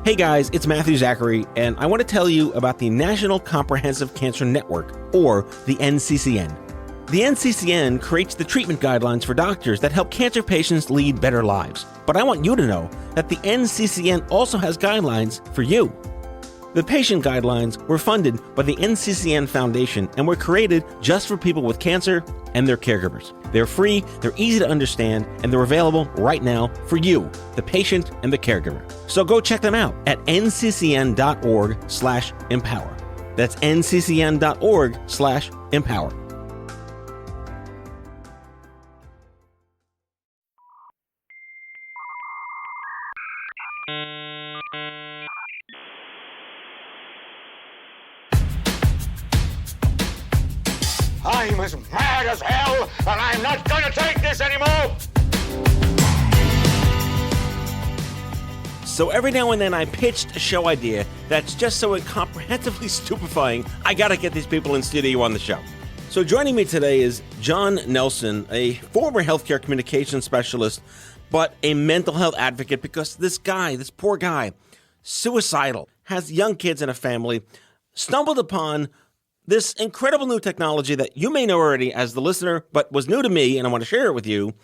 Hey guys, it's Matthew Zachary, and I want to tell you about the National Comprehensive Cancer Network, or the NCCN. The NCCN creates the treatment guidelines for doctors that help cancer patients lead better lives. But I want you to know that the NCCN also has guidelines for you. The patient guidelines were funded by the NCCN Foundation and were created just for people with cancer and their caregivers. They're free, they're easy to understand, and they're available right now for you, the patient and the caregiver. So go check them out at nccn.org/empower. That's nccn.org/empower. I'm as mad as hell, and I'm not gonna take this anymore! So every now and then I pitched a show idea that's just so incomprehensibly stupefying, I gotta get these people in studio on the show. So joining me today is Jon Nelson, a former healthcare communications specialist, but a mental health advocate because this poor guy, suicidal, has young kids and a family, stumbled upon this incredible new technology that you may know already as the listener, but was new to me, and I want to share it with you.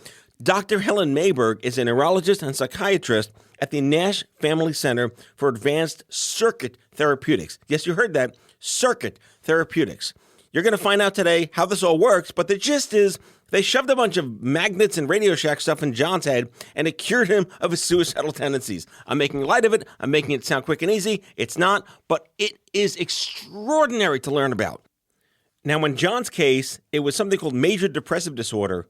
Dr. Helen Mayer is a neurologist and psychiatrist at the Nash Family Center for Advanced Circuit Therapeutics. Yes, you heard that, Circuit Therapeutics. You're going to find out today how this all works, but the gist is they shoved a bunch of magnets and Radio Shack stuff in John's head, and it cured him of his suicidal tendencies. I'm making light of it. I'm making it sound quick and easy. It's not, but it is extraordinary to learn about. Now, in John's case, it was something called major depressive disorder,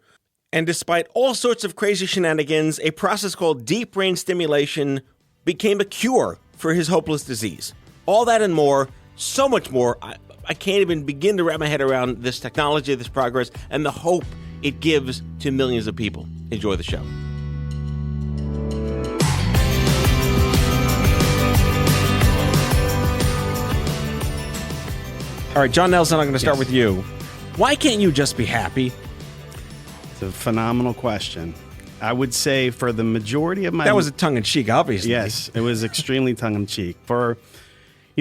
and despite all sorts of crazy shenanigans, a process called deep brain stimulation became a cure for his hopeless disease. All that and more, so much more. I can't even begin to wrap my head around this technology, this progress, and the hope it gives to millions of people. Enjoy the show. All right, Jon Nelson, I'm going to start with you. Why can't you just be happy? It's a phenomenal question. I would say for the majority of my... That was a tongue-in-cheek, obviously. Yes, it was extremely tongue-in-cheek.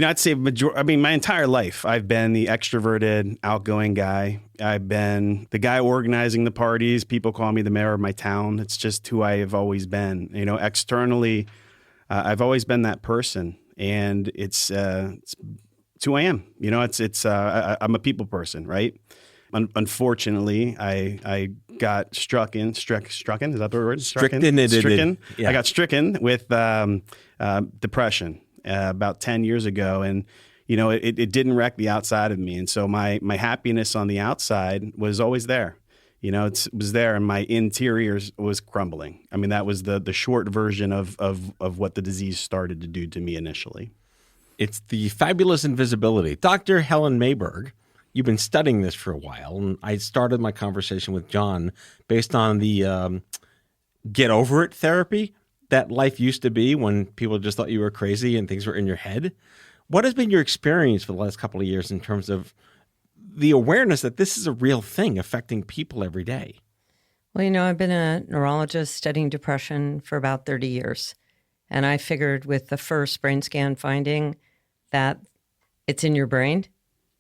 I'd say my entire life, I've been the extroverted, outgoing guy. I've been the guy organizing the parties. People call me the mayor of my town. It's just who I have always been. Externally, I've always been that person, and it's who I am. I'm a people person, right? Unfortunately, I got stricken. Is that the word? Stricken. Yeah. I got stricken with depression. About 10 years ago. And, it didn't wreck the outside of me. And so my happiness on the outside was always there. It was there, and my interior was crumbling. I mean, that was the short version of what the disease started to do to me initially. It's the fabulous invisibility. Dr. Helen Mayer, you've been studying this for a while. And I started my conversation with Jon based on the get over it therapy that life used to be when people just thought you were crazy and things were in your head. What has been your experience for the last couple of years in terms of the awareness that this is a real thing affecting people every day? Well, I've been a neurologist studying depression for about 30 years. And I figured with the first brain scan finding that it's in your brain,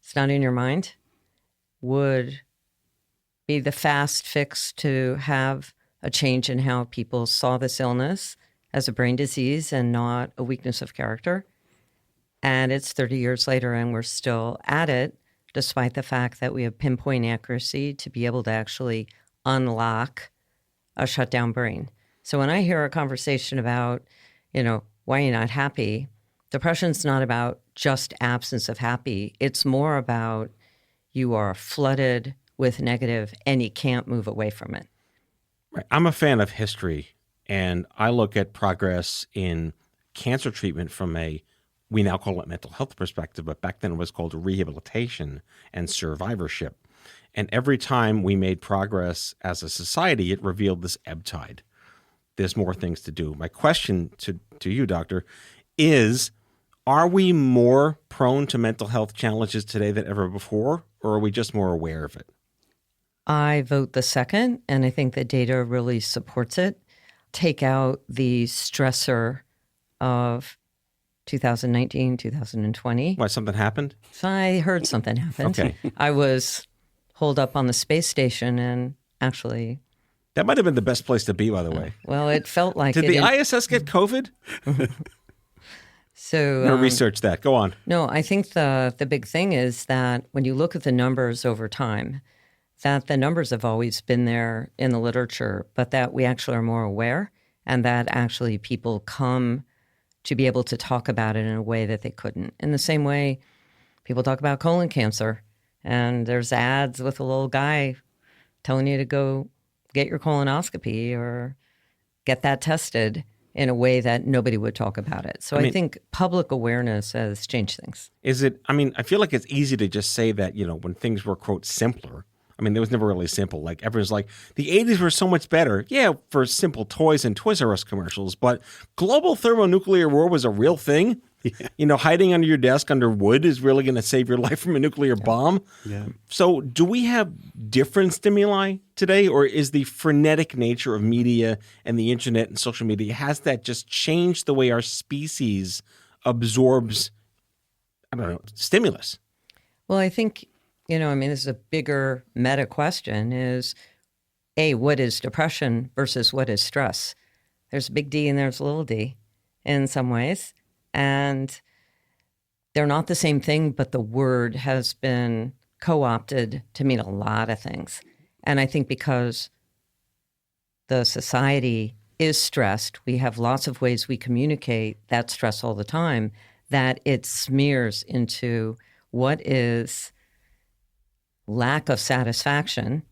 it's not in your mind, would be the fast fix to have a change in how people saw this illness as a brain disease and not a weakness of character. And it's 30 years later, and we're still at it, despite the fact that we have pinpoint accuracy to be able to actually unlock a shutdown brain. So when I hear a conversation about, why you're not happy, depression's not about just absence of happy. It's more about you are flooded with negative and you can't move away from it. Right. I'm a fan of history, and I look at progress in cancer treatment from we now call it mental health perspective, but back then it was called rehabilitation and survivorship. And every time we made progress as a society, it revealed this ebb tide. There's more things to do. My question to you, doctor, is, are we more prone to mental health challenges today than ever before, or are we just more aware of it? I vote the second, and I think the data really supports it. Take out the stressor of 2019, 2020. Why, something happened? So I heard something happened. Okay. I was holed up on the space station and actually, That might have been the best place to be, by the way. well, it felt like Did it. the ISS get COVID? So I'm going to research that. Go on. no, I think the big thing is that when you look at the numbers over time, that the numbers have always been there in the literature, but that we actually are more aware and that actually people come to be able to talk about it in a way that they couldn't. In the same way, people talk about colon cancer and there's ads with a little guy telling you to go get your colonoscopy or get that tested in a way that nobody would talk about it. So I think public awareness has changed things. Is it, I feel like it's easy to just say that, when things were, quote, simpler. There was never really simple. Like, everyone's like, the 80s were so much better. Yeah, for simple toys and Toys R Us commercials. But global thermonuclear war was a real thing. Yeah. Hiding under your desk under wood is really going to save your life from a nuclear bomb. Yeah. So do we have different stimuli today, or is the frenetic nature of media and the internet and social media, has that just changed the way our species absorbs, stimulus? Well, I think, this is a bigger meta question is, A, what is depression versus what is stress? There's a big D and there's a little d in some ways. And they're not the same thing, but the word has been co-opted to mean a lot of things. And I think because the society is stressed, we have lots of ways we communicate that stress all the time, that it smears into what is lack of satisfaction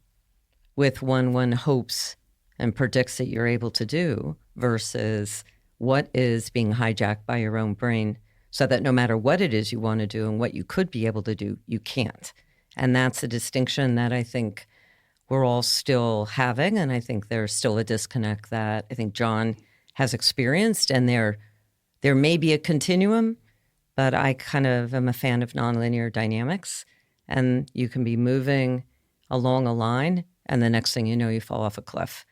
with one hopes and predicts that you're able to do versus what is being hijacked by your own brain so that no matter what it is you want to do and what you could be able to do, you can't. And that's a distinction that I think we're all still having. And I think there's still a disconnect that I think Jon has experienced. And there may be a continuum, but I kind of am a fan of nonlinear dynamics. And you can be moving along a line, and the next thing you know, you fall off a cliff.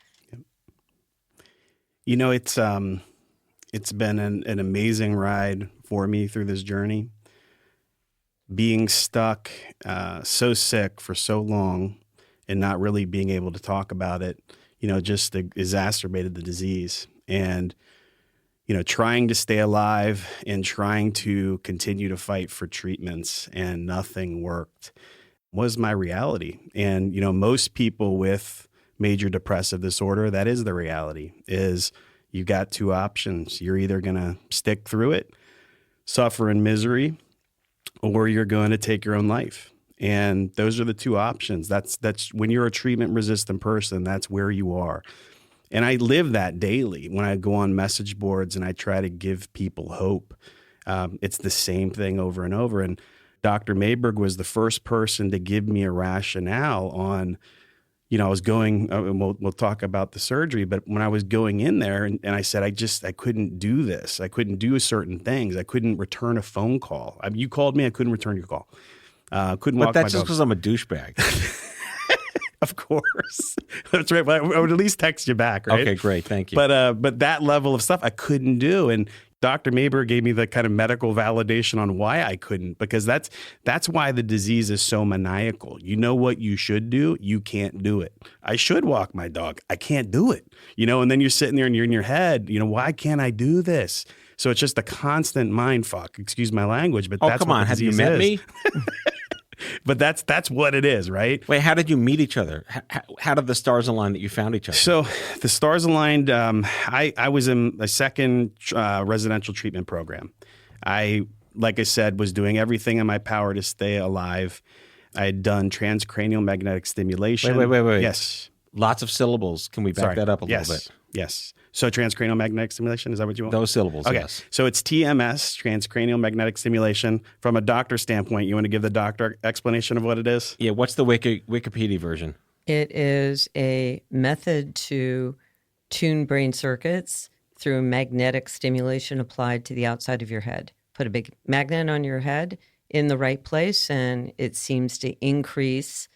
It's been an amazing ride for me through this journey. Being stuck, so sick for so long and not really being able to talk about it, just exacerbated the disease. And, trying to stay alive and trying to continue to fight for treatments and nothing worked was my reality. And, most people with major depressive disorder, that is the reality, is you've got two options. You're either going to stick through it, suffer in misery, or you're going to take your own life. And those are the two options. That's when you're a treatment-resistant person, that's where you are. And I live that daily when I go on message boards and I try to give people hope. It's the same thing over and over. And Dr. Mayberg was the first person to give me a rationale on, I was going, and we'll talk about the surgery, but when I was going in there and I said, I couldn't do this. I couldn't do certain things. I couldn't return a phone call. You called me, I couldn't return your call. Couldn't walk my dog. But that's just because I'm a douchebag. Of course. That's right. But I would at least text you back, right? Okay, great. Thank you. But that level of stuff I couldn't do. And Dr. Mayberg gave me the kind of medical validation on why I couldn't, because that's why the disease is so maniacal. You know what you should do? You can't do it. I should walk my dog. I can't do it. And then you're sitting there and you're in your head, why can't I do this? So it's just a constant mind fuck. Excuse my language, but that's come what on. the Have you disease met is. me? But that's what it is, right? Wait, how did you meet each other? How did the stars align that you found each other? So the stars aligned. I was in a second residential treatment program. Like I said, was doing everything in my power to stay alive. I had done transcranial magnetic stimulation. Wait. Yes. Lots of syllables. Can we back that up a little bit? Yes. So transcranial magnetic stimulation, is that what you want? Those syllables, okay. Yes. So it's TMS, transcranial magnetic stimulation. From a doctor standpoint, you want to give the doctor explanation of what it is? Yeah, what's the Wikipedia version? It is a method to tune brain circuits through magnetic stimulation applied to the outside of your head. Put a big magnet on your head in the right place, and it seems to increase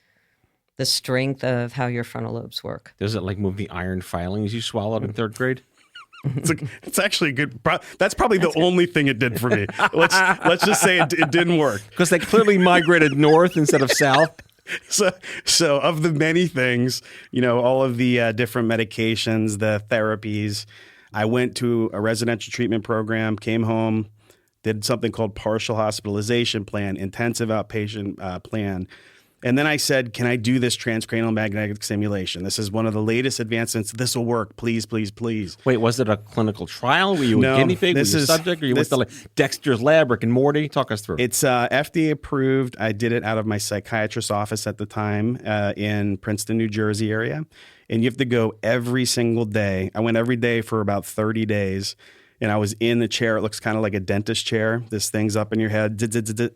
the strength of how your frontal lobes work. Does it like move the iron filings you swallowed in third grade? It's actually good. That's probably the only thing it did for me. Let's just say it didn't work. Because they clearly migrated north instead of south. So of the many things, all of the different medications, the therapies, I went to a residential treatment program, came home, did something called partial hospitalization plan, intensive outpatient plan. And then I said, can I do this transcranial magnetic stimulation? This is one of the latest advancements. This will work. Please, please, please. Wait, was it a clinical trial? Were you a guinea pig? Were you a subject? Or you went to Dexter's lab, Rick and Morty? Talk us through. It's FDA approved. I did it out of my psychiatrist's office at the time in Princeton, New Jersey area. And you have to go every single day. I went every day for about 30 days. And I was in the chair. It looks kind of like a dentist chair. This thing's up in your head,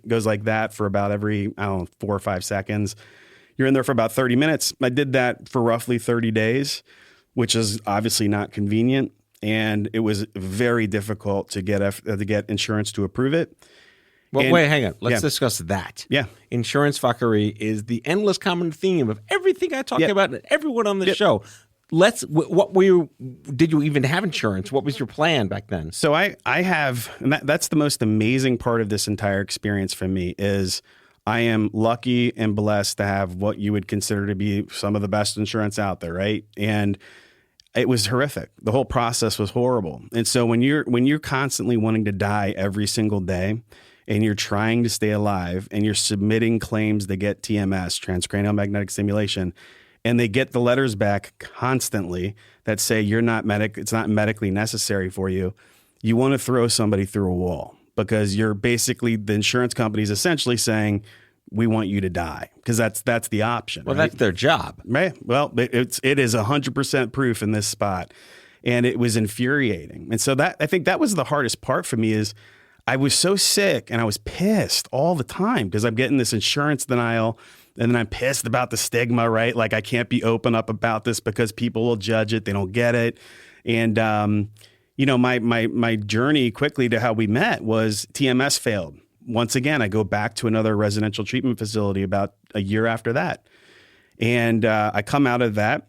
goes like that for about every, 4 or 5 seconds. You're in there for about 30 minutes. I did that for roughly 30 days, which is obviously not convenient. And it was very difficult to get insurance to approve it. Well, wait, hang on. Let's discuss that. Yeah. Insurance fuckery is the endless common theme of everything I talk about and everyone on the show. Did you even have insurance? What was your plan back then? So I have, and that's the most amazing part of this entire experience for me is I am lucky and blessed to have what you would consider to be some of the best insurance out there, right? And it was horrific. The whole process was horrible. And so when you're constantly wanting to die every single day and you're trying to stay alive and you're submitting claims to get TMS, transcranial magnetic stimulation, and they get the letters back constantly that say it's not medically necessary for you, you want to throw somebody through a wall because you're basically, the insurance company is essentially saying, we want you to die because that's the option. Well, right? That's their job. Right. Well, it is 100% proof in this spot. And it was infuriating. And so I think that was the hardest part for me is I was so sick and I was pissed all the time because I'm getting this insurance denial. And then I'm pissed about the stigma, right? Like I can't be open up about this because people will judge it. They don't get it. And, my journey quickly to how we met was TMS failed. Once again, I go back to another residential treatment facility about a year after that. And I come out of that.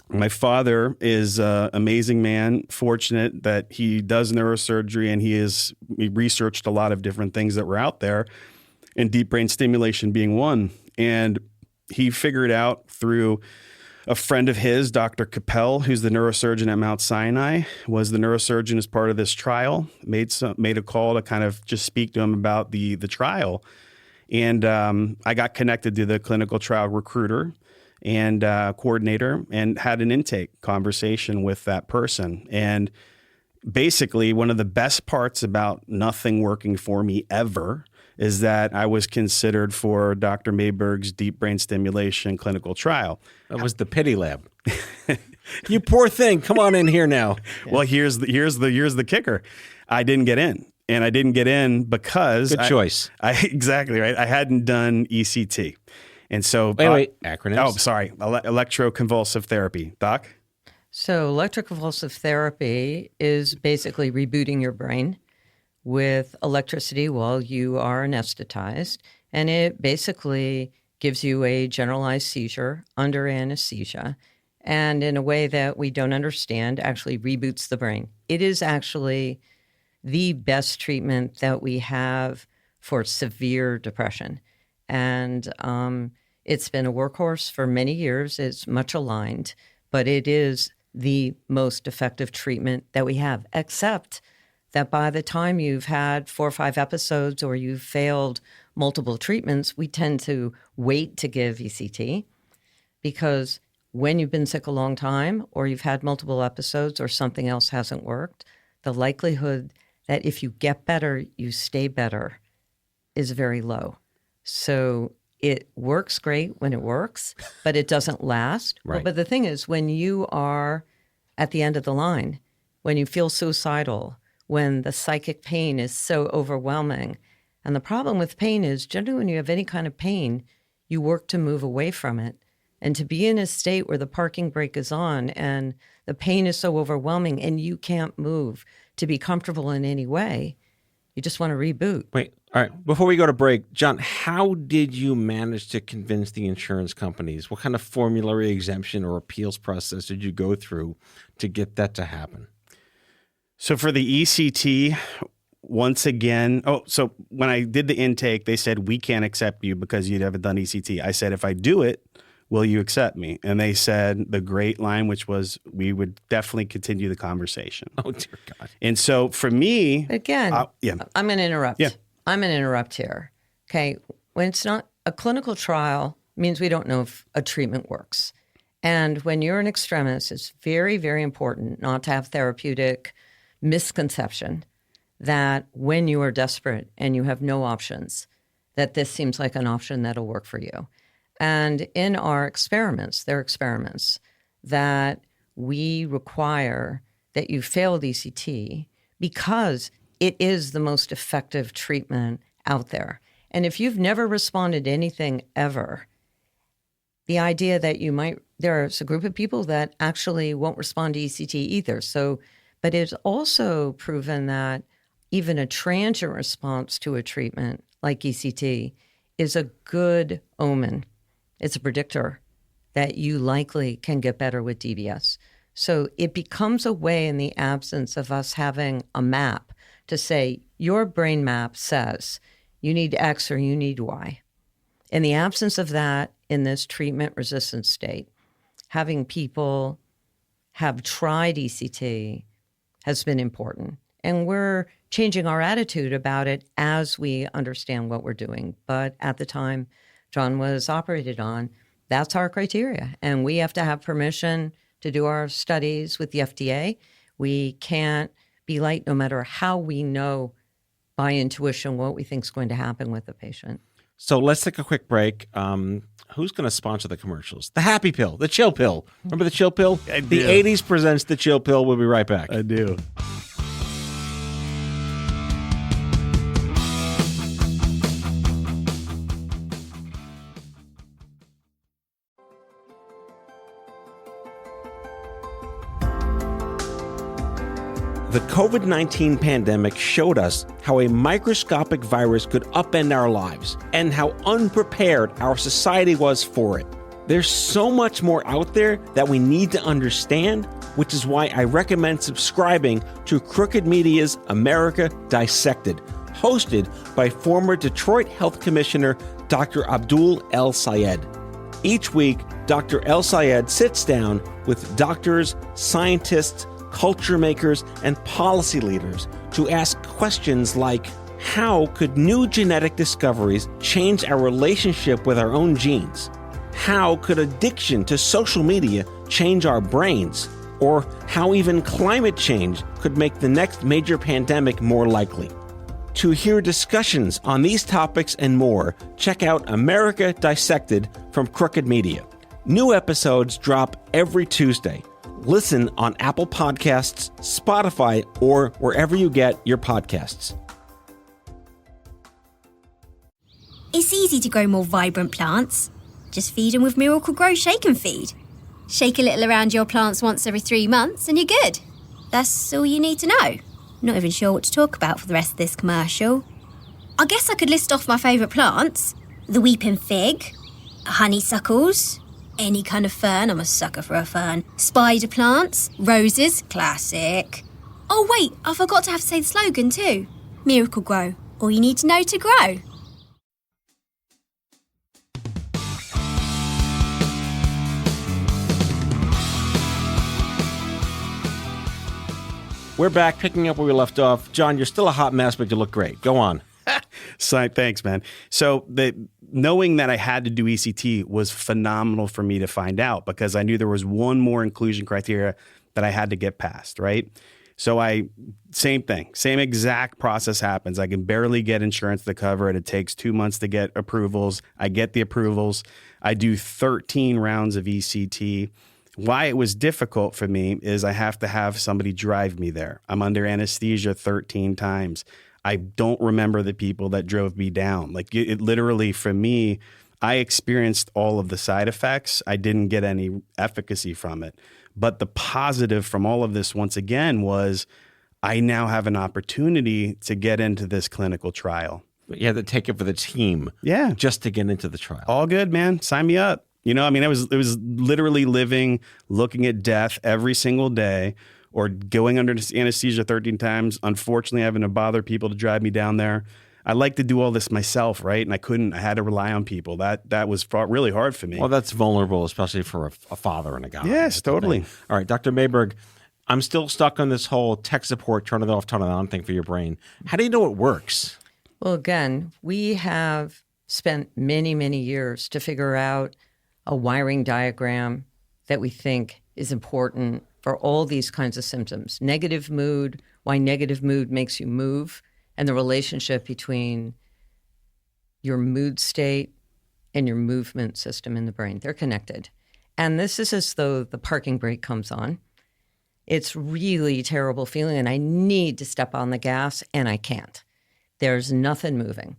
My father is an amazing man, fortunate that he does neurosurgery and he researched a lot of different things that were out there, and deep brain stimulation being one. And he figured out through a friend of his, Dr. Capel, who's the neurosurgeon at Mount Sinai, was the neurosurgeon as part of this trial, made a call to kind of just speak to him about the trial. And I got connected to the clinical trial recruiter and coordinator and had an intake conversation with that person. And basically one of the best parts about nothing working for me ever is that I was considered for Dr. Mayberg's deep brain stimulation clinical trial. That was the pity lab. You poor thing. Come on in here now. Well, here's the kicker. I didn't get in. And I didn't get in because Good choice. Exactly right. I hadn't done ECT. And so wait, acronyms. Oh, sorry. Electroconvulsive therapy. Doc? So electroconvulsive therapy is basically rebooting your brain with electricity while you are anesthetized. And it basically gives you a generalized seizure under anesthesia. And in a way that we don't understand, actually reboots the brain. It is actually the best treatment that we have for severe depression. And it's been a workhorse for many years. It's much aligned, but it is the most effective treatment that we have, except that by the time you've had 4 or 5 episodes or you've failed multiple treatments, we tend to wait to give ECT because when you've been sick a long time or you've had multiple episodes or something else hasn't worked, the likelihood that if you get better, you stay better is very low. So it works great when it works, but it doesn't last. Right. But the thing is, when you are at the end of the line, when you feel suicidal, when the psychic pain is so overwhelming. And the problem with pain is generally when you have any kind of pain, you work to move away from it. And to be in a state where the parking brake is on and the pain is so overwhelming and you can't move to be comfortable in any way, you just want to reboot. Wait, all right. Before we go to break, Jon, how did you manage to convince the insurance companies? What kind of formulary exemption or appeals process did you go through to get that to happen? So for the ECT, once again, so when I did the intake, they said, we can't accept you because you haven't done ECT. I said, if I do it, will you accept me? And they said the great line, which was, we would definitely continue the conversation. Oh, dear God. And so for me... Again, I'm going to interrupt. Yeah. I'm going to interrupt here. Okay. When it's not a clinical trial, means we don't know if a treatment works. And when you're an extremist, it's very, very important not to have therapeutic misconception that when you are desperate and you have no options, that this seems like an option that'll work for you. And in our experiments, there are experiments that we require that you fail ECT because it is the most effective treatment out there. And if you've never responded to anything ever, the idea that you might, there's a group of people that actually won't respond to ECT either. So, but it's also proven that even a transient response to a treatment like ECT is a good omen. It's a predictor that you likely can get better with DBS. So it becomes a way in the absence of us having a map to say, your brain map says you need X or you need Y. In the absence of that, in this treatment-resistant state, having people have tried ECT has been important. And we're changing our attitude about it as we understand what we're doing. But at the time Jon was operated on, that's our criteria. And we have to have permission to do our studies with the FDA. We can't be late no matter how we know by intuition what we think is going to happen with the patient. So let's take a quick break. Who's going to sponsor the commercials? The Happy Pill, the Chill Pill. Remember the Chill Pill? I do. The 80s presents the Chill Pill. We'll be right back. I do. The COVID-19 pandemic showed us how a microscopic virus could upend our lives and how unprepared our society was for it. There's so much more out there that we need to understand, which is why I recommend subscribing to Crooked Media's America Dissected, hosted by former Detroit Health Commissioner Dr. Abdul El Sayed. Each week, Dr. El Sayed sits down with doctors, scientists, culture makers, and policy leaders to ask questions like, how could new genetic discoveries change our relationship with our own genes? How could addiction to social media change our brains? Or how even climate change could make the next major pandemic more likely? To hear discussions on these topics and more, check out America Dissected from Crooked Media. New episodes drop every Tuesday. Listen on Apple Podcasts, Spotify, or wherever you get your podcasts. It's easy to grow more vibrant plants. Just feed them with Miracle Grow Shake and Feed. Shake a little around your plants once every 3 months and you're good. That's all you need to know. Not even sure what to talk about for the rest of this commercial. I guess I could list off my favourite plants. The weeping fig, honeysuckles, any kind of fern, I'm a sucker for a fern. Spider plants, roses, classic. Oh wait, I forgot to have to say the slogan too. Miracle Grow, all you need to know to grow. We're back, picking up where we left off. Jon, you're still a hot mess, but you look great. Go on. So, thanks, man. So knowing that I had to do ECT was phenomenal for me to find out because I knew there was one more inclusion criteria that I had to get past, right? So same thing, same exact process happens. I can barely get insurance to cover it. It takes 2 months to get approvals. I get the approvals. I do 13 rounds of ECT. Why it was difficult for me is I have to have somebody drive me there. I'm under anesthesia 13 times. I don't remember the people that drove me down. Like it literally, for me, I experienced all of the side effects. I didn't get any efficacy from it. But the positive from all of this, once again, was I now have an opportunity to get into this clinical trial. You had to take it for the team. Yeah. Just to get into the trial. All good, man. Sign me up. You know, I mean, it was literally living, looking at death every single day, or going under anesthesia 13 times, unfortunately having to bother people to drive me down there. I like to do all this myself, right? And I couldn't. I had to rely on people. That was really hard for me. Well, that's vulnerable, especially for a father and a guy. Yes, totally. All right, Dr. Mayberg, I'm still stuck on this whole tech support, turn it off, turn it on thing for your brain. How do you know it works? Well, again, we have spent many, many years to figure out a wiring diagram that we think is important for all these kinds of symptoms. Negative mood, why negative mood makes you move, and the relationship between your mood state and your movement system in the brain. They're connected. And this is as though the parking brake comes on. It's really terrible feeling, and I need to step on the gas, and I can't. There's nothing moving.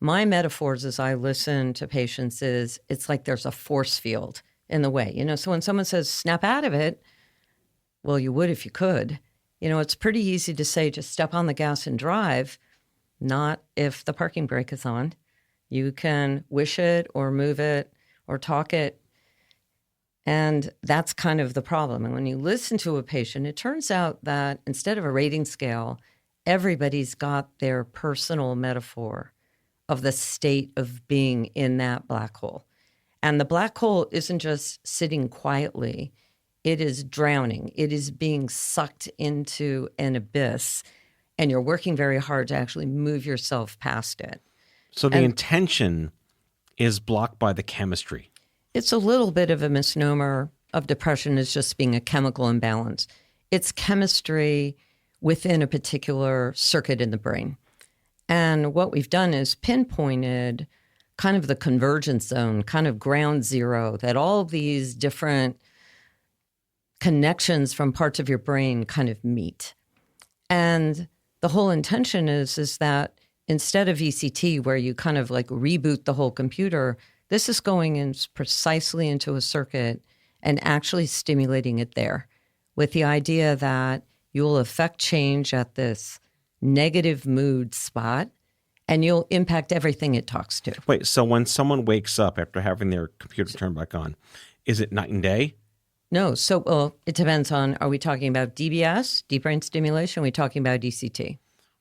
My metaphors as I listen to patients is it's like there's a force field in the way. So when someone says, snap out of it, well, you would if you could. It's pretty easy to say, just step on the gas and drive, not if the parking brake is on. You can wish it or move it or talk it. And that's kind of the problem. And when you listen to a patient, it turns out that instead of a rating scale, everybody's got their personal metaphor of the state of being in that black hole. And the black hole isn't just sitting quietly. It is drowning. It is being sucked into an abyss, and you're working very hard to actually move yourself past it. So the intention is blocked by the chemistry. It's a little bit of a misnomer of depression as just being a chemical imbalance. It's chemistry within a particular circuit in the brain. And what we've done is pinpointed kind of the convergence zone, kind of ground zero, that all these different connections from parts of your brain kind of meet. And the whole intention is that instead of ECT, where you kind of like reboot the whole computer, this is going in precisely into a circuit and actually stimulating it there with the idea that you'll affect change at this negative mood spot and you'll impact everything it talks to. Wait, so when someone wakes up after having their computer turned back on, is it night and day? No. So it depends on, are we talking about DBS, deep brain stimulation? Are we talking about ECT?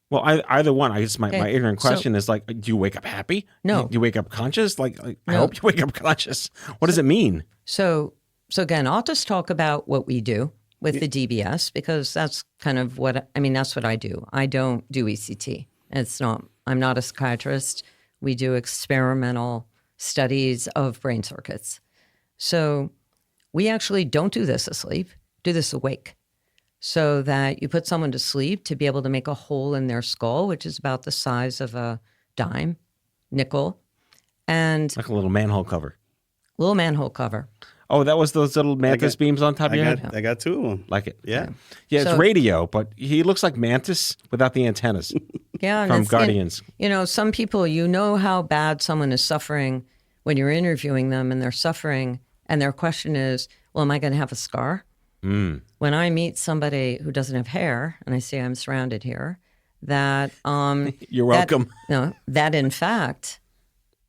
Well, either one. I guess my ignorant question is like, do you wake up happy? No. Do you wake up conscious? I No. hope you wake up conscious. What does it mean? So again, I'll just talk about what we do with the DBS because that's kind of that's what I do. I don't do ECT. I'm not a psychiatrist. We do experimental studies of brain circuits. So we actually don't do this asleep, do this awake. So that you put someone to sleep to be able to make a hole in their skull, which is about the size of a dime, nickel, and Like a little manhole cover. little manhole cover. Oh, that was those little mantis beams on top of your head? I got two of them. Like it. Yeah. Yeah, it's So- radio, but he looks like Mantis without the antennas Yeah, and from it's- Guardians. some people, how bad someone is suffering when you're interviewing them and they're suffering, and their question is, well, am I going to have a scar? When I meet somebody who doesn't have hair, and I say I'm surrounded here, that You're welcome. That in fact,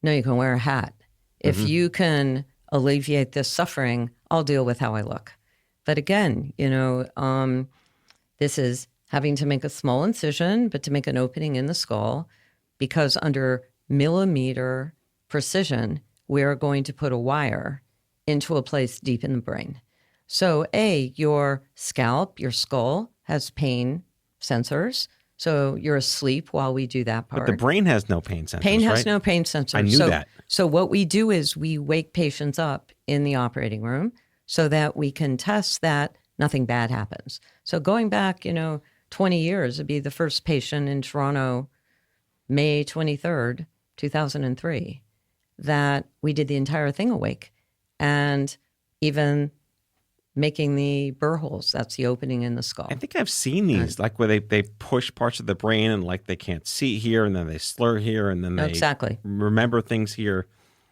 no, you can wear a hat. If you can alleviate this suffering, I'll deal with how I look. But again, this is having to make a small incision, but to make an opening in the skull, because under millimeter precision, we are going to put a wire into a place deep in the brain. So your scalp, your skull has pain sensors. So you're asleep while we do that part. But the brain has no pain sensors, Pain has right? no pain sensors. I knew that. So what we do is we wake patients up in the operating room so that we can test that nothing bad happens. So going back, 20 years, it'd be the first patient in Toronto, May 23rd, 2003, that we did the entire thing awake. And even making the burr holes, that's the opening in the skull. I think I've seen these, like where they push parts of the brain and like they can't see here and then they slur here and then they Exactly. remember things here.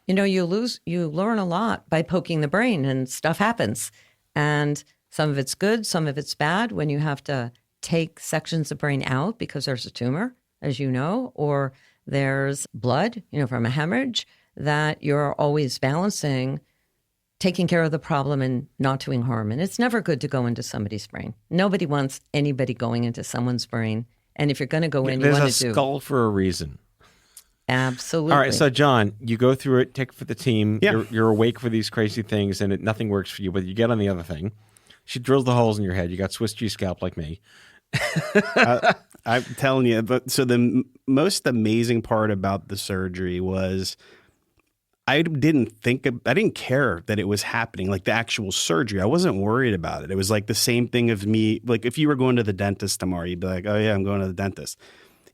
You learn a lot by poking the brain and stuff happens. And some of it's good, some of it's bad when you have to take sections of brain out because there's a tumor, as you know, or there's blood, from a hemorrhage, that you're always balancing taking care of the problem and not doing harm. And it's never good to go into somebody's brain. Nobody wants anybody going into someone's brain. And if you're going to go in, you want to do. There's a skull for a reason. Absolutely. All right, so John, you go through it, take it for the team. Yeah. You're awake for these crazy things, and nothing works for you, but you get on the other thing. She drills the holes in your head. You got Swiss cheese scalp like me. I'm telling you, but so the most amazing part about the surgery was I didn't care that it was happening, like the actual surgery. I wasn't worried about it. It was like the same thing of me, like if you were going to the dentist tomorrow, you'd be like, oh yeah, I'm going to the dentist.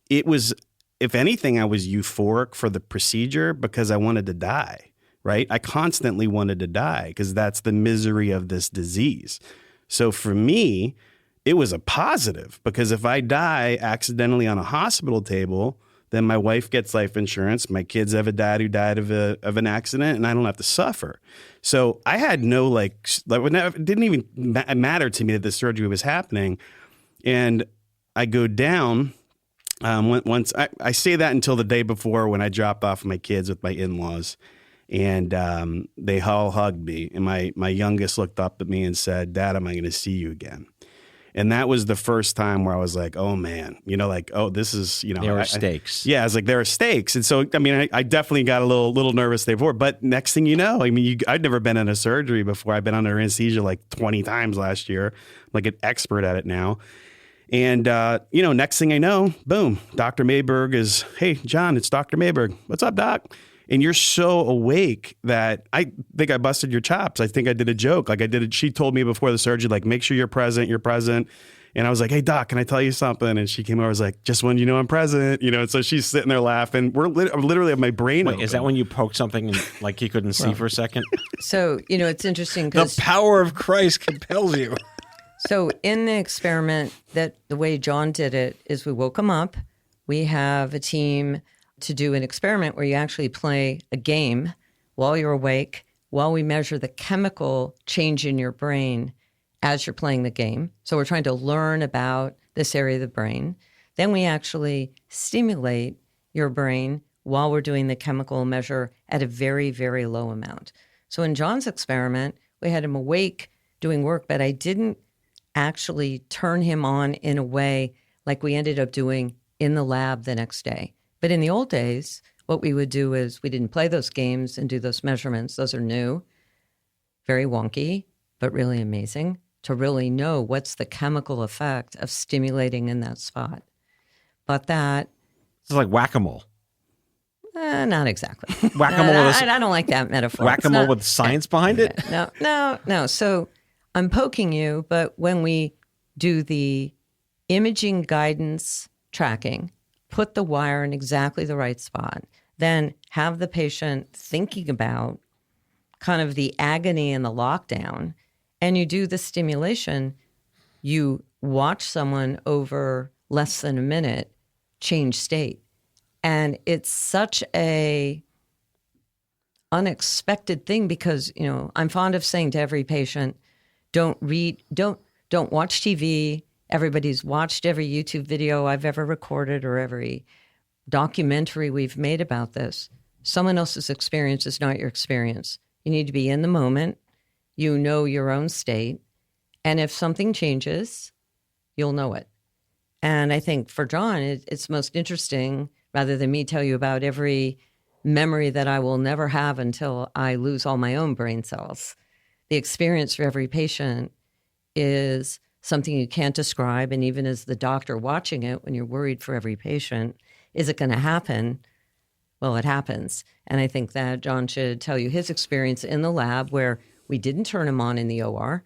It was, if anything, I was euphoric for the procedure because I wanted to die, right? I constantly wanted to die because that's the misery of this disease. So for me, it was a positive because if I die accidentally on a hospital table, then my wife gets life insurance. My kids have a dad who died of an accident, and I don't have to suffer. So I had no it didn't even matter to me that the surgery was happening. And I go down. Once I say that until the day before when I dropped off my kids with my in-laws, and they all hugged me. And my youngest looked up at me and said, "Dad, am I going to see you again?" And that was the first time where I was like, "Oh man, this is There are stakes." Yeah, I was like, there are stakes. And so I mean, I definitely got a little nervous there before. But next thing you know, I mean, I'd never been in a surgery before. I've been under anesthesia like 20 times last year. I'm like an expert at it now. And, next thing I know, boom, Dr. Mayberg is, "Hey, John, it's Dr. Mayberg. What's up, doc?" And you're so awake that I think I busted your chops. I think I did a joke. Like I did it. She told me before the surgery, like, make sure you're present. And I was like, "Hey, doc, can I tell you something?" And she came over, I was like, "Just when you know I'm present." And so she's sitting there laughing. I'm literally have my brain open. Is that when you poked something and like you couldn't see for a second? So, it's interesting The because power of Christ compels you. so in the experiment, that the way John did it is we woke him up. We have a team to do an experiment where you actually play a game while you're awake, while we measure the chemical change in your brain as you're playing the game. So we're trying to learn about this area of the brain. Then we actually stimulate your brain while we're doing the chemical measure at a very, very low amount. So in John's experiment, we had him awake doing work, but I didn't actually turn him on in a way like we ended up doing in the lab the next day. But in the old days, what we would do is we didn't play those games and do those measurements. Those are new, very wonky, but really amazing to really know what's the chemical effect of stimulating in that spot. But that... It's like whack-a-mole. Not exactly. Whack-a-mole. I don't like that metaphor. Whack-a-mole with science behind it? No. So I'm poking you, but when we do the imaging guidance tracking, put the wire in exactly the right spot, then have the patient thinking about kind of the agony and the lockdown, and you do the stimulation, you watch someone over less than a minute change state. And it's such a unexpected thing because, I'm fond of saying to every patient, don't watch TV. Everybody's watched every YouTube video I've ever recorded or every documentary we've made about this. Someone else's experience is not your experience. You need to be in the moment. You know your own state. And if something changes, you'll know it. And I think for John, it's most interesting, rather than me tell you about every memory that I will never have until I lose all my own brain cells. The experience for every patient is something you can't describe. And even as the doctor watching it, when you're worried for every patient, is it going to happen? Well, it happens. And I think that John should tell you his experience in the lab where we didn't turn him on in the OR.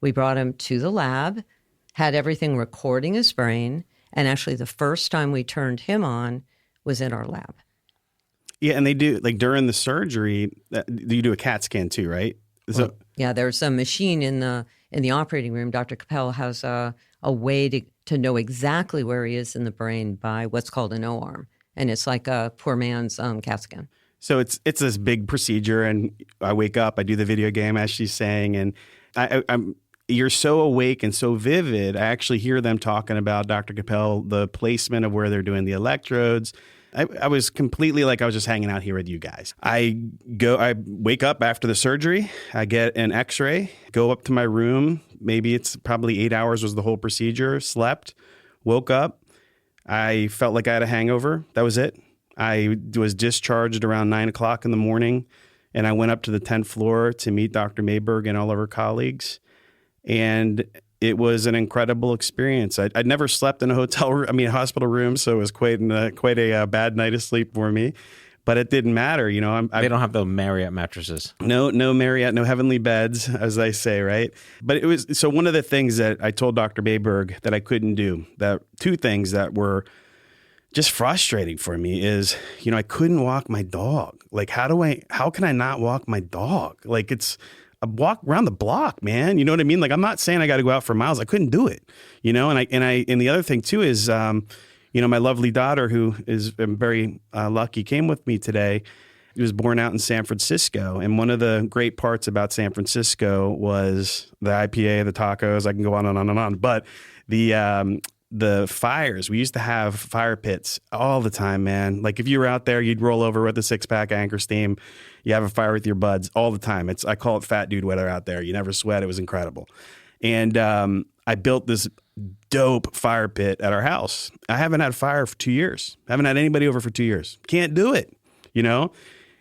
We brought him to the lab, had everything recording his brain. And actually the first time we turned him on was in our lab. Yeah, and they do, like during the surgery, you do a CAT scan too, right? So yeah, there's a machine in the operating room. Dr. Capel has a way to know exactly where he is in the brain by what's called an O-arm. And it's like a poor man's CAT scan. So it's this big procedure, and I wake up, I do the video game as she's saying, and you're so awake and so vivid. I actually hear them talking about Dr. Capel, the placement of where they're doing the electrodes, I was completely like I was just hanging out here with you guys. I wake up after the surgery. I get an x-ray, go up to my room. Maybe it's probably 8 hours was the whole procedure. Slept, woke up. I felt like I had a hangover. That was it. I was discharged around 9 o'clock in the morning, and I went up to the 10th floor to meet Dr. Mayberg and all of her colleagues. And it was an incredible experience. I'd never slept in a hospital room, so it was quite a bad night of sleep for me. But it didn't matter, you know. They don't have the Marriott mattresses. No Marriott, no heavenly beds, as I say, right? But it was so one of the things that I told Dr. Mayberg that I couldn't do, that two things that were just frustrating for me is, you know, I couldn't walk my dog. Like, how can I not walk my dog? Like, it's a walk around the block, man. You know what I mean? Like, I'm not saying I got to go out for miles. I couldn't do it, you know? And the other thing too is, you know, my lovely daughter, who is very lucky, came with me today. She was born out in San Francisco. And one of the great parts about San Francisco was the IPA, the tacos. I can go on and on and on. But the fires, we used to have fire pits all the time, man. Like if you were out there, you'd roll over with a 6-pack Anchor Steam. You have a fire with your buds all the time. I call it fat dude weather out there. You never sweat. It was incredible. And I built this dope fire pit at our house. I haven't had fire for 2 years. I haven't had anybody over for 2 years. Can't do it, you know?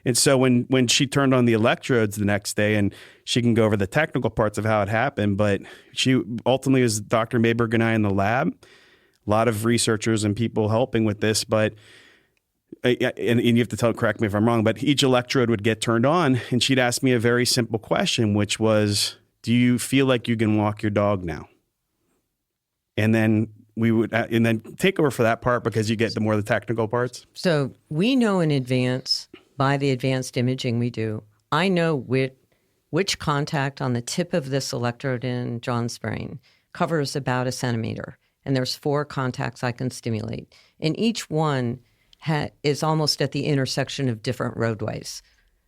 And so when she turned on the electrodes the next day, and she can go over the technical parts of how it happened, but she ultimately was Dr. Mayberg and I in the lab, a lot of researchers and people helping with this, but and you have to correct me if I'm wrong, but each electrode would get turned on, and she'd ask me a very simple question, which was, do you feel like you can walk your dog now? And then we would, and then take over for that part because you get the more of the technical parts. So we know in advance by the advanced imaging we do, I know which contact on the tip of this electrode in Jon's brain covers about 1 centimeter. And there's 4 contacts I can stimulate. And each one is almost at the intersection of different roadways.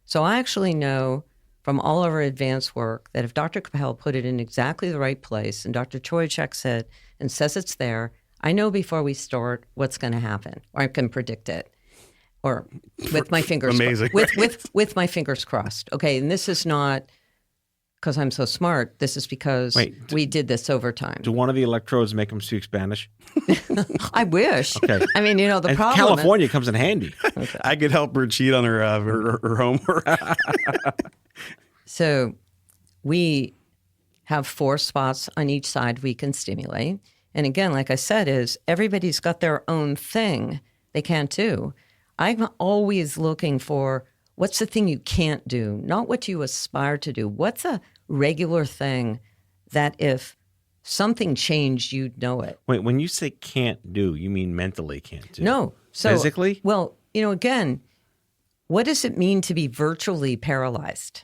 So I actually know from all of our advanced work that if Dr. Capel put it in exactly the right place and Dr. Choi checks it and says it's there, I know before we start what's going to happen, or I can predict it. Or with my fingers amazing, with my fingers crossed. Okay, and this is not because I'm so smart. This is because we did this over time. Do one of the electrodes make them speak Spanish? I wish. Okay. I mean, you know, the problem. California comes in handy. Okay. I could help her cheat on her homework. So we have 4 spots on each side we can stimulate. And again, like I said, is everybody's got their own thing they can't do. I'm always looking for what's the thing you can't do, not what you aspire to do. What's a regular thing that if something changed, you'd know it? Wait, when you say can't do, you mean mentally can't do? No. So, physically? Well, you know, again, what does it mean to be virtually paralyzed?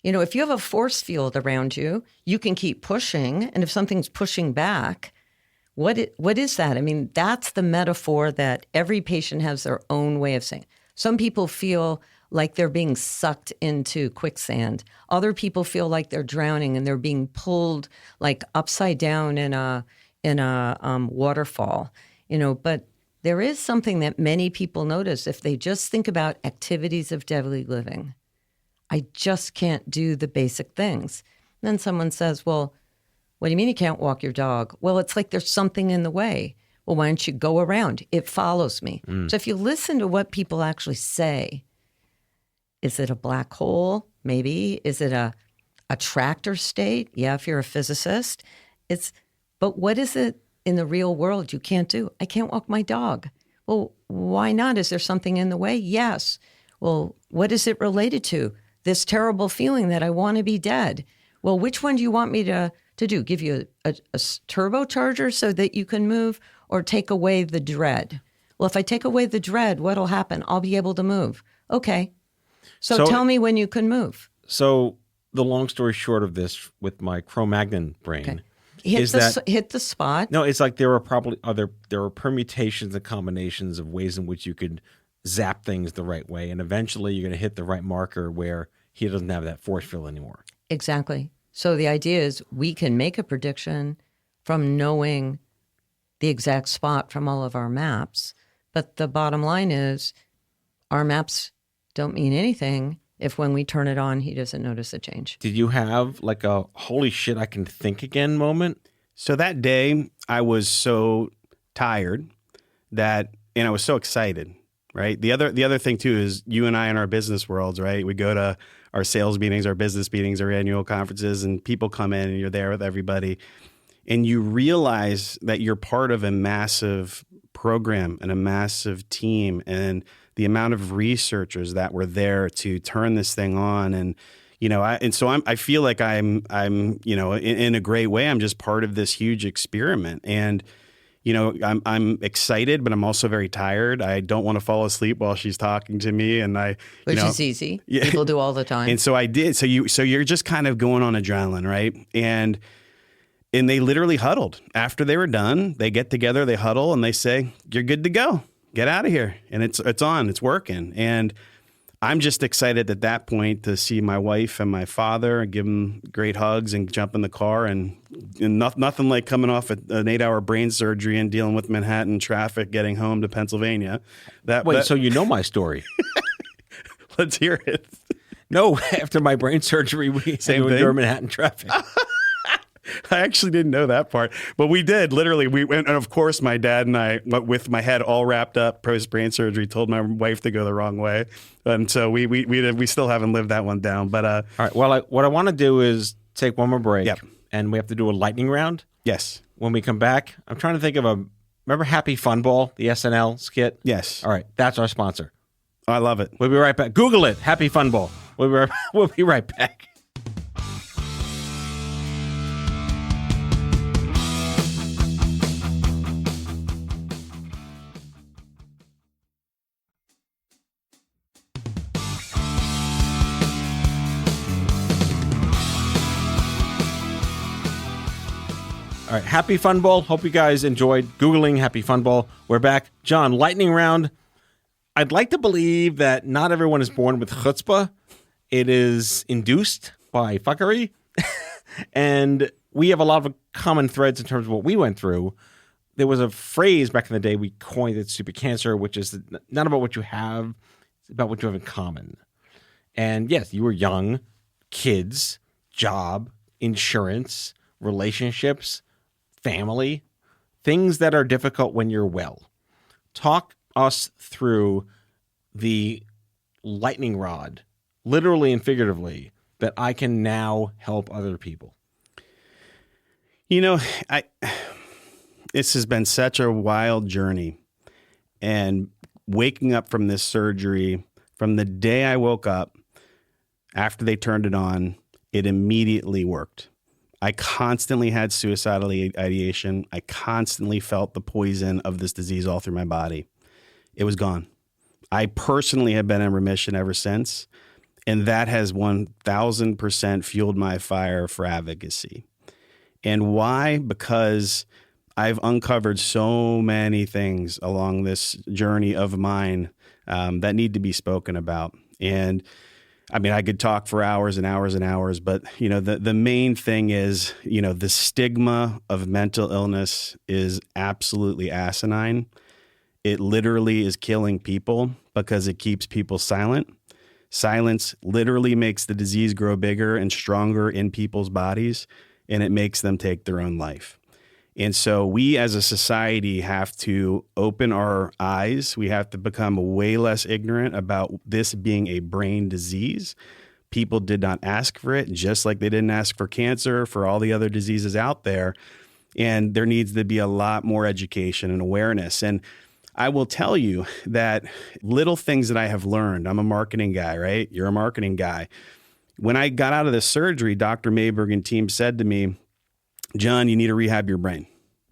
You know, if you have a force field around you, you can keep pushing. And if something's pushing back, what is that? I mean, that's the metaphor that every patient has their own way of saying. Some people feel like they're being sucked into quicksand. Other people feel like they're drowning and they're being pulled like upside down in a waterfall. You know, but there is something that many people notice if they just think about activities of daily living. I just can't do the basic things. And then someone says, well, what do you mean you can't walk your dog? Well, it's like there's something in the way. Well, why don't you go around? It follows me. So if you listen to what people actually say, is it a black hole? Maybe. Is it a tractor state? Yeah, if you're a physicist. But what is it in the real world you can't do? I can't walk my dog. Well, why not? Is there something in the way? Yes. Well, what is it related to? This terrible feeling that I want to be dead. Well, which one do you want me to do? Give you a turbocharger so that you can move, or take away the dread? Well, if I take away the dread, what'll happen? I'll be able to move. Okay. So tell me when you can move. So the long story short of this with my Cro-Magnon brain hit the spot. No, it's like there are permutations and combinations of ways in which you could zap things the right way, and eventually you're going to hit the right marker where he doesn't have that force field anymore. Exactly. So the idea is we can make a prediction from knowing the exact spot from all of our maps, But the bottom line is our maps don't mean anything if when we turn it on, he doesn't notice a change. Did you have like a holy shit, I can think again moment? So that day I was so tired and I was so excited, right? The other thing too is you and I in our business worlds, right? We go to our sales meetings, our business meetings, our annual conferences, and people come in and you're there with everybody. And you realize that you're part of a massive program and a massive team, and the amount of researchers that were there to turn this thing on. And, I feel like I'm in a great way, I'm just part of this huge experiment. And, I'm excited, but I'm also very tired. I don't want to fall asleep while she's talking to me. And Which is easy. Yeah. People do all the time. And so I did. So you're just kind of going on adrenaline, right? And they literally huddled. After they were done, they get together, they huddle, and they say, "You're good to go. Get out of here." And it's on, it's working. And I'm just excited at that point to see my wife and my father and give them great hugs and jump in the car. And nothing like coming off an 8-hour brain surgery and dealing with Manhattan traffic, getting home to Pennsylvania. So you know my story. Let's hear it. No, after my brain surgery, we had to endure Manhattan traffic. I actually didn't know that part, but we did. Literally, we went, and of course, my dad and I, with my head all wrapped up post brain surgery, told my wife to go the wrong way, and so we still haven't lived that one down. But all right, well, what I want to do is take one more break, Yep. and we have to do a lightning round. Yes. When we come back, I'm trying to think of remember Happy Fun Ball, the SNL skit? Yes. All right, that's our sponsor. I love it. We'll be right back. Google it, Happy Fun Ball. We'll be right back. All right, Happy Fun Ball. Hope you guys enjoyed Googling Happy Fun Ball. We're back. Jon, lightning round. I'd like to believe that not everyone is born with chutzpah. It is induced by fuckery. And we have a lot of common threads in terms of what we went through. There was a phrase back in the day we coined at Stupid Cancer, which is not about what you have, it's about what you have in common. And yes, you were young, kids, job, insurance, relationships, family, things that are difficult when you're well. Talk us through the lightning rod, literally and figuratively, that I can now help other people. This has been such a wild journey, and waking up from this surgery, from the day I woke up, after they turned it on, it immediately worked. I constantly had suicidal ideation. I constantly felt the poison of this disease all through my body. It was gone. I personally have been in remission ever since, and that has 1,000% fueled my fire for advocacy. And why? Because I've uncovered so many things along this journey of mine that need to be spoken about. And I mean, I could talk for hours and hours and hours, but the main thing is, the stigma of mental illness is absolutely asinine. It literally is killing people because it keeps people silent. Silence literally makes the disease grow bigger and stronger in people's bodies, and it makes them take their own life. And so we as a society have to open our eyes. We have to become way less ignorant about this being a brain disease. People did not ask for it, just like they didn't ask for cancer, for all the other diseases out there. And there needs to be a lot more education and awareness. And I will tell you that little things that I have learned, I'm a marketing guy, right? You're a marketing guy. When I got out of the surgery, Dr. Mayberg and team said to me, "Jon, you need to rehab your brain."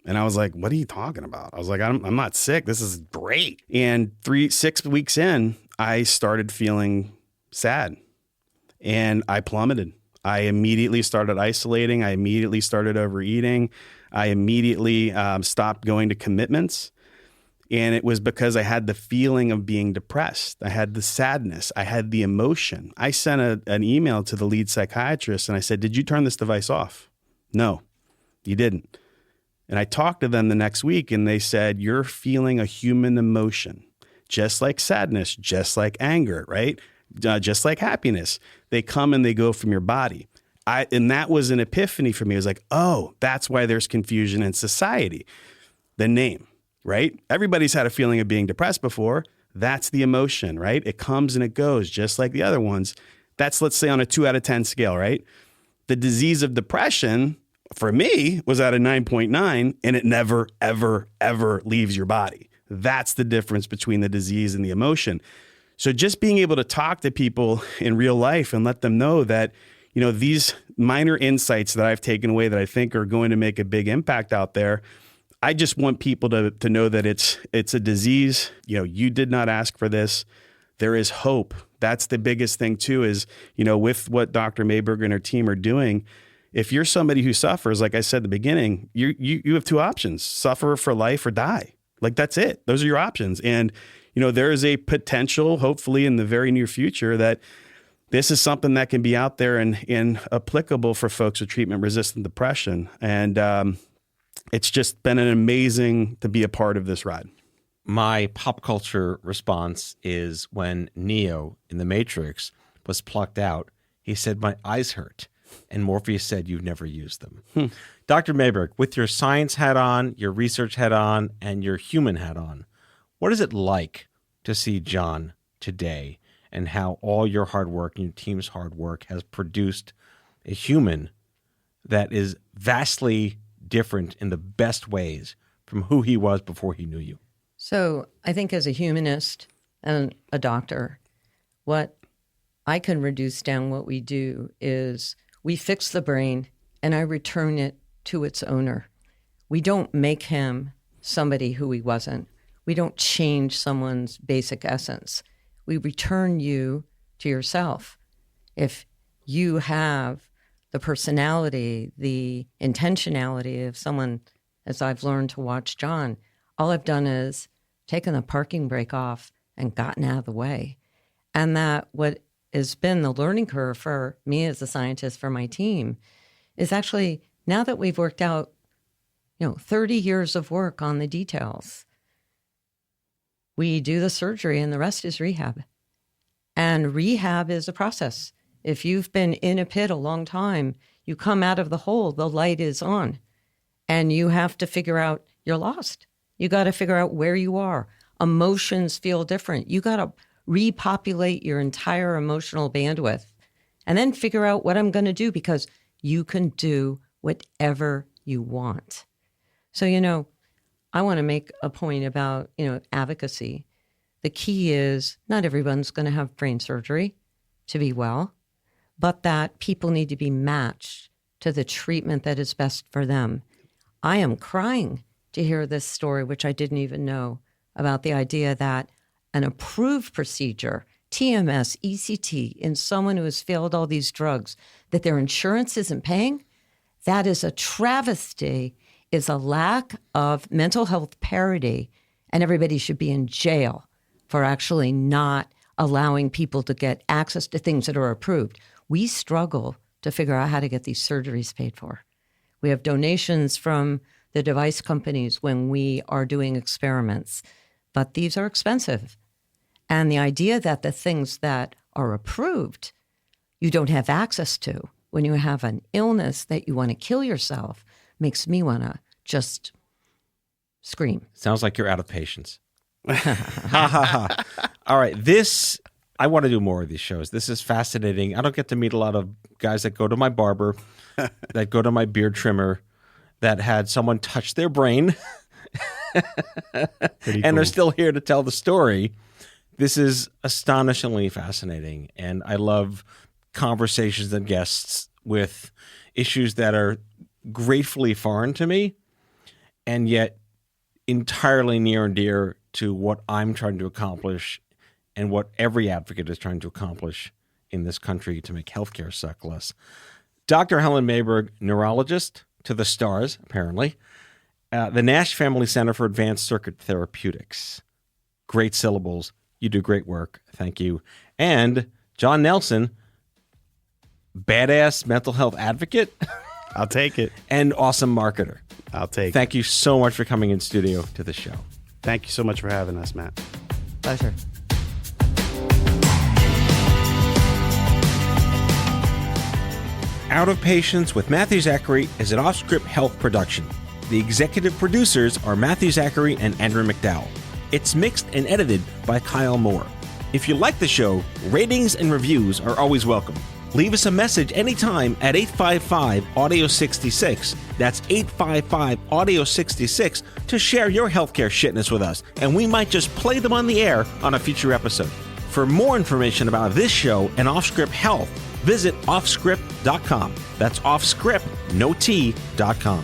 And I was like, "What are you talking about?" I was like, I'm not sick. This is great. And 6 weeks in, I started feeling sad and I plummeted. I immediately started isolating. I immediately started overeating. I immediately stopped going to commitments. And it was because I had the feeling of being depressed. I had the sadness. I had the emotion. I sent an email to the lead psychiatrist and I said, "Did you turn this device off?" "No, you didn't." And I talked to them the next week and they said, you're feeling a human emotion, just like sadness, just like anger, right? Just like happiness. They come and they go from your body. And that was an epiphany for me. It was like, oh, that's why there's confusion in society. The name, right? Everybody's had a feeling of being depressed before. That's the emotion, right? It comes and it goes just like the other ones. That's, let's say, on a 2 out of 10 scale, right? The disease of depression for me was at a 9.9 and it never, ever, ever leaves your body. That's the difference between the disease and the emotion. So just being able to talk to people in real life and let them know that, you know, these minor insights that I've taken away that I think are going to make a big impact out there, I just want people to know that it's a disease. You know, you did not ask for this. There is hope. That's the biggest thing too, is, you know, with what Dr. Mayberg and her team are doing, if you're somebody who suffers, like I said at the beginning, you have 2 options: suffer for life or die. Like, that's it. Those are your options. And, you know, there is a potential, hopefully in the very near future, that this is something that can be out there and applicable for folks with treatment-resistant depression. And it's just been an amazing to be a part of this ride. My pop culture response is when Neo in The Matrix was plucked out, he said, "My eyes hurt." And Morpheus said, "You've never used them." Dr. Mayberg, with your science hat on, your research hat on, and your human hat on, what is it like to see Jon today and how all your hard work and your team's hard work has produced a human that is vastly different in the best ways from who he was before he knew you? So I think as a humanist and a doctor, what I can reduce down what we do is we fix the brain and I return it to its owner. We don't make him somebody who he wasn't. We don't change someone's basic essence. We return you to yourself. If you have the personality, the intentionality of someone, as I've learned to watch Jon, all I've done is taken the parking brake off and gotten out of the way. And that what has been the learning curve for me as a scientist, for my team, is actually, now that we've worked out, 30 years of work on the details, we do the surgery and the rest is rehab. And rehab is a process. If you've been in a pit a long time, you come out of the hole, the light is on, and you have to figure out you're lost. You got to figure out where you are. Emotions feel different. You got to repopulate your entire emotional bandwidth and then figure out what I'm going to do, because you can do whatever you want. So, I want to make a point about, advocacy. The key is not everyone's going to have brain surgery to be well, but that people need to be matched to the treatment that is best for them. I am crying to hear this story, which I didn't even know, about the idea that an approved procedure, TMS, ECT, in someone who has failed all these drugs, that their insurance isn't paying, that is a travesty, is a lack of mental health parity, and everybody should be in jail for actually not allowing people to get access to things that are approved. We struggle to figure out how to get these surgeries paid for. We have donations from the device companies when we are doing experiments, but these are expensive. And the idea that the things that are approved, you don't have access to when you have an illness that you want to kill yourself, makes me want to just scream. Sounds like you're out of patience. Ha ha ha. All right. I want to do more of these shows. This is fascinating. I don't get to meet a lot of guys that go to my barber, that go to my beard trimmer, that had someone touch their brain and are still here to tell the story. This is astonishingly fascinating. And I love conversations and guests with issues that are gratefully foreign to me and yet entirely near and dear to what I'm trying to accomplish and what every advocate is trying to accomplish in this country to make healthcare suck less. Dr. Helen Mayer, neurologist to the stars, apparently. The Nash Family Center for Advanced Circuit Therapeutics. Great syllables. You do great work. Thank you. And Jon Nelson, badass mental health advocate. I'll take it. and awesome marketer. I'll take it. Thank you so much for coming in studio to the show. Thank you so much for having us, Matt. Pleasure. Out of Patience with Matthew Zachary is an OffScrip Health production. The executive producers are Matthew Zachary and Andrew McDowell. It's mixed and edited by Kyle Moore. If you like the show, ratings and reviews are always welcome. Leave us a message anytime at 855-AUDIO-66. That's 855-AUDIO-66 to share your healthcare shitness with us, and we might just play them on the air on a future episode. For more information about this show and OffScrip Health, visit offscrip.com. That's offscrip, no T.com.